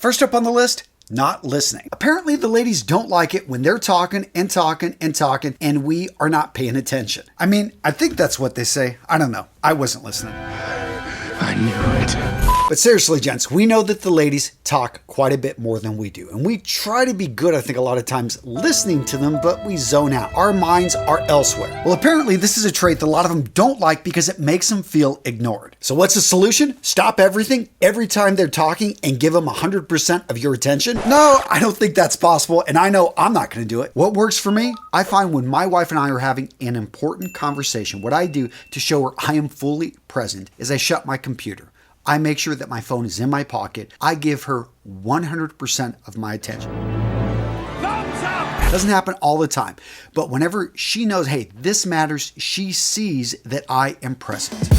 First up on the list, not listening. Apparently the ladies don't like it when they're talking and talking and talking and we are not paying attention. I mean, I think that's what they say. I don't know. I wasn't listening. I knew it. But seriously, gents, we know that the ladies talk quite a bit more than we do. And we try to be good, I think, a lot of times listening to them, but we zone out. Our minds are elsewhere. Well, apparently this is a trait that a lot of them don't like because it makes them feel ignored. So what's the solution? Stop everything every time they're talking and give them 100% of your attention? No, I don't think that's possible. And I know I'm not going to do it. What works for me? I find when my wife and I are having an important conversation, what I do to show her I am fully present is I shut my computer. I make sure that my phone is in my pocket. I give her 100% of my attention. Thumbs up! Doesn't happen all the time, but whenever she knows, hey, this matters, she sees that I am present.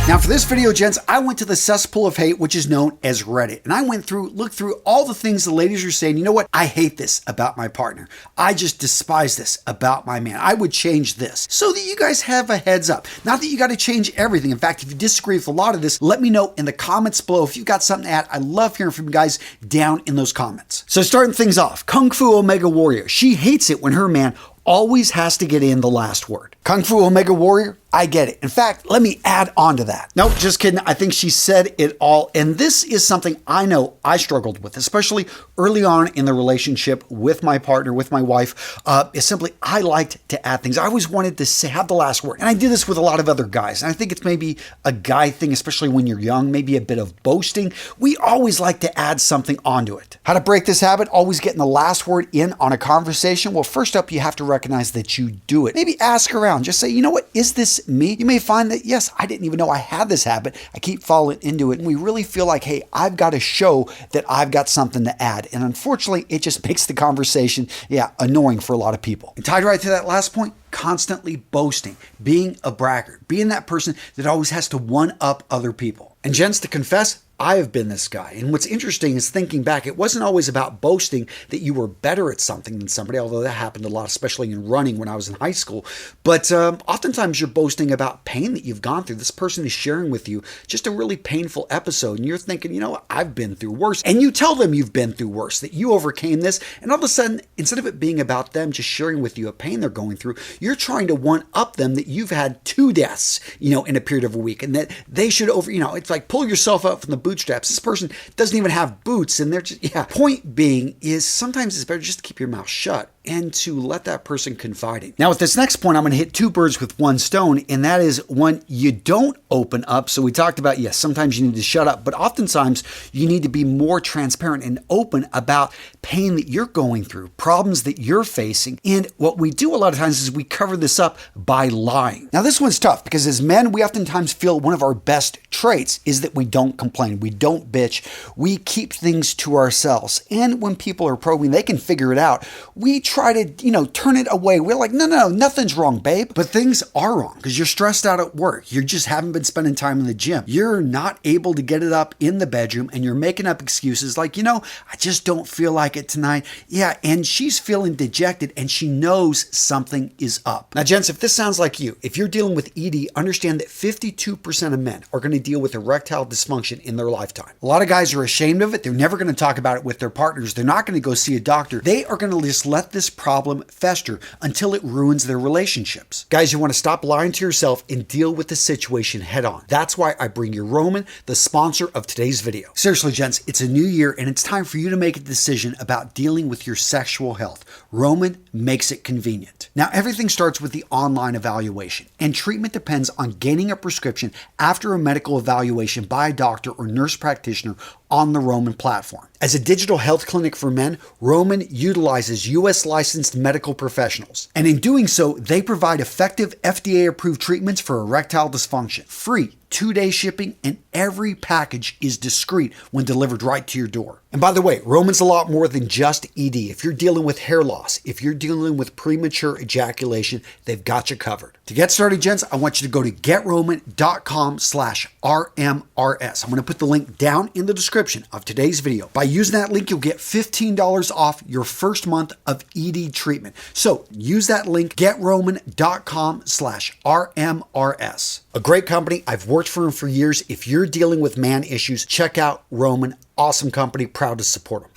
Now for this video, gents, I went to the cesspool of hate, which is known as Reddit. And I looked through all the things the ladies are saying. You know what? I hate this about my partner. I just despise this about my man. I would change this so that you guys have a heads up. Not that you got to change everything. In fact, if you disagree with a lot of this, let me know in the comments below. If you've got something to add, I love hearing from you guys down in those comments. So starting things off, Kung Fu Omega Warrior. She hates it when her man always has to get in the last word. Kung Fu Omega Warrior, I get it. In fact, let me add on to that. Nope, just kidding. I think she said it all. And this is something I know I struggled with, especially early on in the relationship with my partner, with my wife. Is simply, I liked to add things. I always wanted to have the last word. And I do this with a lot of other guys. And I think it's maybe a guy thing, especially when you're young, maybe a bit of boasting. We always like to add something onto it. How to break this habit? Always getting the last word in on a conversation. Well, first up, you have to recognize that you do it. Maybe ask around. Just say, you know what? Is this me? You may find that, yes, I didn't even know I had this habit. I keep falling into it. And we really feel like, hey, I've got to show that I've got something to add. And unfortunately, it just makes the conversation, annoying for a lot of people. And tied right to that last point, constantly boasting, being a braggart, being that person that always has to one-up other people. And gents, to confess, I have been this guy. And what's interesting is thinking back, it wasn't always about boasting that you were better at something than somebody, although that happened a lot, especially in running when I was in high school. But oftentimes you're boasting about pain that you've gone through. This person is sharing with you just a really painful episode. And you're thinking, you know what, I've been through worse. And you tell them you've been through worse, that you overcame this. And all of a sudden, instead of it being about them just sharing with you a pain they're going through, you're trying to one-up them that you've had 2 deaths, in a period of a week. And that they should it's like pull yourself up from the bootstraps. This person doesn't even have boots and they're just, Point being is sometimes it's better just to keep your mouth shut and to let that person confide in. Now with this next point, I'm going to hit 2 birds with 1 stone, and that is when you don't open up. So we talked about, yes, sometimes you need to shut up, but oftentimes you need to be more transparent and open about pain that you're going through, problems that you're facing. And what we do a lot of times is we cover this up by lying. Now this one's tough because as men, we oftentimes feel one of our best traits is that we don't complain, we don't bitch, we keep things to ourselves. And when people are probing, they can figure it out. We try to, turn it away. We're like, no, nothing's wrong, babe. But things are wrong because you're stressed out at work. You just haven't been spending time in the gym. You're not able to get it up in the bedroom and you're making up excuses like, I just don't feel like it tonight. Yeah, and she's feeling dejected and she knows something is up. Now, gents, if this sounds like you, if you're dealing with ED, understand that 52% of men are going to deal with erectile dysfunction in their lifetime. A lot of guys are ashamed of it. They're never going to talk about it with their partners. They're not going to go see a doctor. They are going to just let this problem fester until it ruins their relationships. Guys, you want to stop lying to yourself and deal with the situation head on. That's why I bring you Roman, the sponsor of today's video. Seriously, gents, it's a new year and it's time for you to make a decision about dealing with your sexual health. Roman makes it convenient. Now, everything starts with the online evaluation, and treatment depends on gaining a prescription after a medical evaluation by a doctor or nurse practitioner on the Roman platform. As a digital health clinic for men, Roman utilizes U.S. licensed medical professionals. And in doing so, they provide effective FDA-approved treatments for erectile dysfunction. Free 2-day shipping, and every package is discreet when delivered right to your door. And by the way, Roman's a lot more than just ED. If you're dealing with hair loss, if you're dealing with premature ejaculation, they've got you covered. To get started, gents, I want you to go to getroman.com/RMRS. I'm going to put the link down in the description description of today's video. By using that link, you'll get $15 off your first month of ED treatment. So use that link, getroman.com/RMRS. A great company. I've worked for them for years. If you're dealing with man issues, check out Roman. Awesome company. Proud to support them.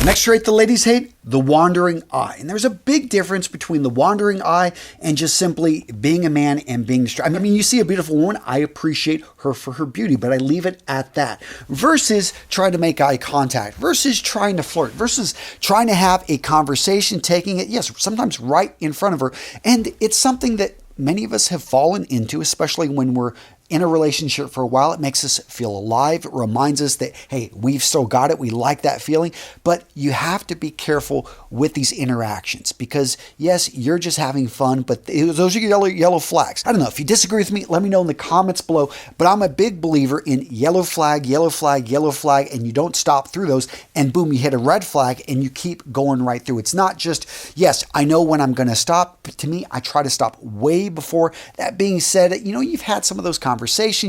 Next trait the ladies hate, the wandering eye. And there's a big difference between the wandering eye and just simply being a man and being distracted. I mean, you see a beautiful woman, I appreciate her for her beauty, but I leave it at that. Versus trying to make eye contact, versus trying to flirt, versus trying to have a conversation, taking it, yes, sometimes right in front of her. And it's something that many of us have fallen into, especially when we're in a relationship for a while. It makes us feel alive. It reminds us that, hey, we've still got it. We like that feeling. But you have to be careful with these interactions because, yes, you're just having fun, but those are yellow flags. I don't know. If you disagree with me, let me know in the comments below. But I'm a big believer in yellow flag, yellow flag, yellow flag, and you don't stop through those. And boom, you hit a red flag and you keep going right through. It's not just, yes, I know when I'm going to stop. But to me, I try to stop way before. That being said, you've had some of those conversations.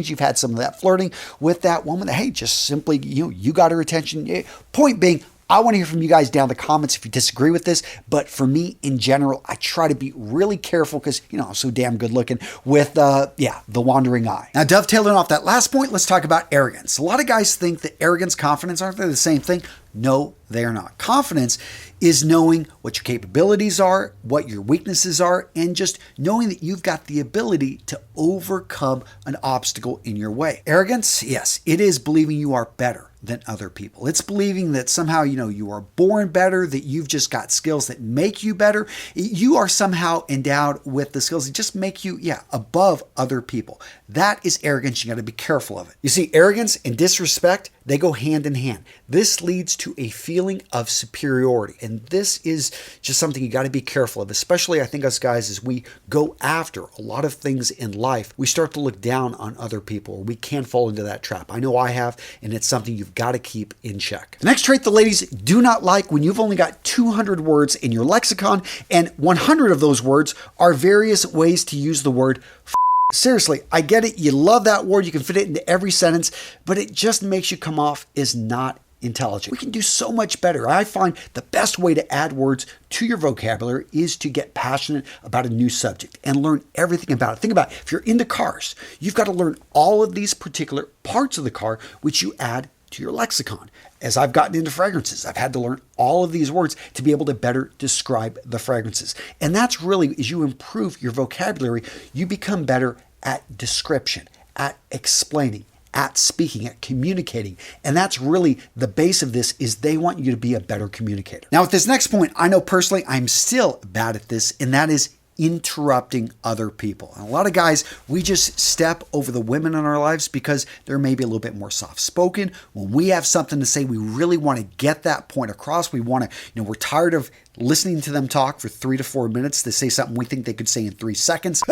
You've had some of that flirting with that woman that, hey, just simply, you got her attention. Point being, I want to hear from you guys down in the comments if you disagree with this. But for me, in general, I try to be really careful because, I'm so damn good looking with, the wandering eye. Now, dovetailing off that last point, let's talk about arrogance. A lot of guys think that arrogance, confidence, aren't they the same thing? No, they are not. Confidence is knowing what your capabilities are, what your weaknesses are, and just knowing that you've got the ability to overcome an obstacle in your way. Arrogance, yes, it is believing you are better than other people. It's believing that somehow, you are born better, that you've just got skills that make you better. You are somehow endowed with the skills that just make you, above other people. That is arrogance. You got to be careful of it. You see, arrogance and disrespect, they go hand in hand. This leads to a feeling of superiority. And this is just something you got to be careful of, especially I think us guys, as we go after a lot of things in life, we start to look down on other people. We can fall into that trap. I know I have, and it's something you've got to keep in check. The next trait the ladies do not like when you've only got 200 words in your lexicon and 100 of those words are various ways to use the word f. Seriously, I get it. You love that word. You can fit it into every sentence, but it just makes you come off as not intelligent. We can do so much better. I find the best way to add words to your vocabulary is to get passionate about a new subject and learn everything about it. Think about it. If you're into cars, you've got to learn all of these particular parts of the car, which you add to your lexicon. As I've gotten into fragrances, I've had to learn all of these words to be able to better describe the fragrances. And that's really, as you improve your vocabulary, you become better at description, at explaining, at speaking, at communicating. And that's really the base of this, is they want you to be a better communicator. Now with this next point, I know personally I'm still bad at this, and that is interrupting other people. And a lot of guys, we just step over the women in our lives because they're maybe a little bit more soft-spoken. When we have something to say, we really want to get that point across. We want to, we're tired of listening to them talk for 3 to 4 minutes to say something we think they could say in 3 seconds.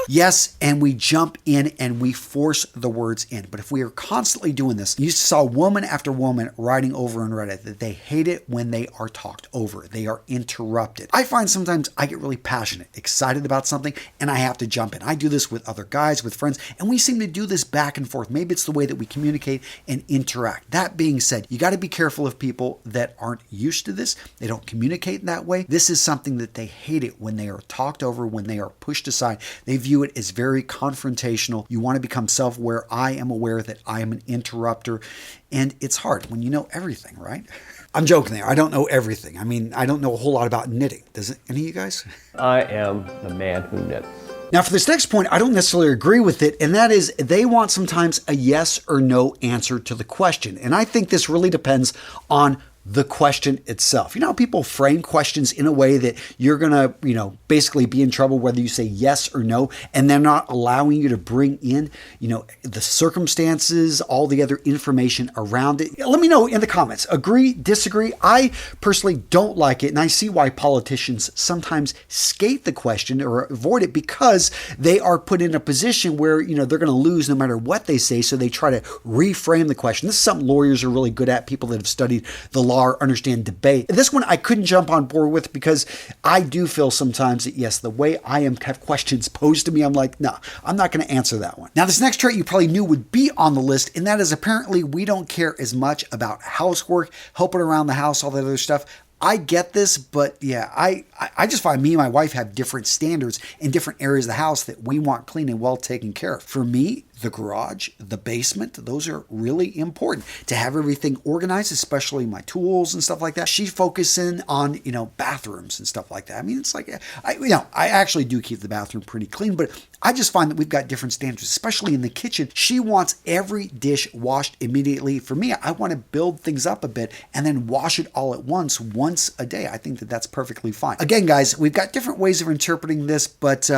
Yes, and we jump in and we force the words in. But if we are constantly doing this, you saw woman after woman writing over on Reddit that they hate it when they are talked over. They are interrupted. I find sometimes I get really passionate, excited about something, and I have to jump in. I do this with other guys, with friends, and we seem to do this back and forth. Maybe it's the way that we communicate and interact. That being said, you got to be careful of people that aren't used to this. They don't communicate in that way. This is something that they hate it when they are talked over, when they are pushed aside. They view it as very confrontational. You want to become self-aware. I am aware that I am an interrupter, and it's hard when you know everything, right? I'm joking there. I don't know everything. I mean, I don't know a whole lot about knitting. Does it, any of you guys? I am the man who knits. Now, for this next point, I don't necessarily agree with it, and that is they want sometimes a yes or no answer to the question. And I think this really depends on the question itself. You know how people frame questions in a way that you're going to, basically be in trouble whether you say yes or no, and they're not allowing you to bring in, the circumstances, all the other information around it. Let me know in the comments. Agree, disagree? I personally don't like it, and I see why politicians sometimes skate the question or avoid it because they are put in a position where, they're going to lose no matter what they say, so they try to reframe the question. This is something lawyers are really good at, people that have studied the law law or understand debate. This one I couldn't jump on board with because I do feel sometimes that, yes, the way I have questions posed to me, I'm like, no, I'm not going to answer that one. Now, this next trait you probably knew would be on the list, and that is apparently we don't care as much about housework, helping around the house, all that other stuff. I get this, but yeah, I just find me and my wife have different standards in different areas of the house that we want clean and well taken care of. For me, the garage, the basement, those are really important to have everything organized, especially my tools and stuff like that. She's focusing on, bathrooms and stuff like that. I mean, it's like, I actually do keep the bathroom pretty clean, but I just find that we've got different standards, especially in the kitchen. She wants every dish washed immediately. For me, I want to build things up a bit and then wash it all at once a day. I think that that's perfectly fine. Again, guys, we've got different ways of interpreting this, but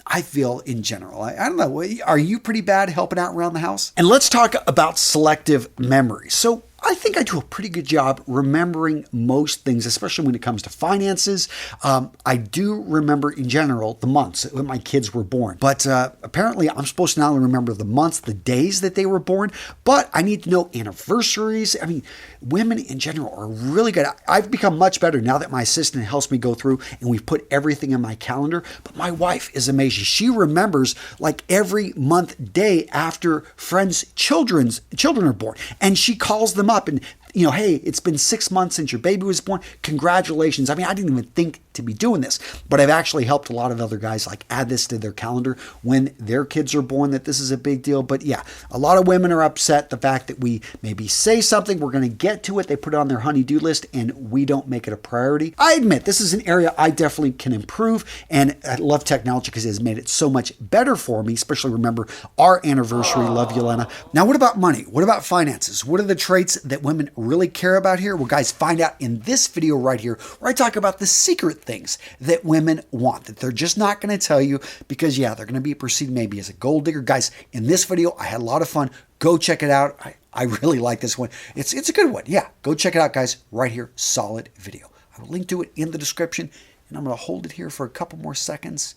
I feel in general, I don't know, are you pretty bad helping out around the house? And let's talk about selective memory. So I think I do a pretty good job remembering most things, especially when it comes to finances. I do remember in general the months when my kids were born, but apparently I'm supposed to not only remember the months, the days that they were born, but I need to know anniversaries. I mean, women in general are really good. I've become much better now that my assistant helps me go through and we've put everything in my calendar, but my wife is amazing. She remembers like every month, day after friends' children are born, and she calls them up and, hey, it's been 6 months since your baby was born. Congratulations. I mean, I didn't even think to be doing this, but I've actually helped a lot of other guys like add this to their calendar when their kids are born, that this is a big deal. But yeah, a lot of women are upset the fact that we maybe say something, we're going to get to it, they put it on their honey-do list, and we don't make it a priority. I admit this is an area I definitely can improve, and I love technology because it has made it so much better for me, especially remember our anniversary. Love you, Lena. Now, what about money? What about finances? What are the traits that women really care about here? Well, guys, find out in this video right here, where I talk about the secret things that women want, that they're just not going to tell you because, yeah, they're going to be perceived maybe as a gold digger. Guys, in this video, I had a lot of fun. Go check it out. I really like this one. It's a good one. Yeah, go check it out, guys, right here. Solid video. I will link to it in the description, and I'm going to hold it here for a couple more seconds.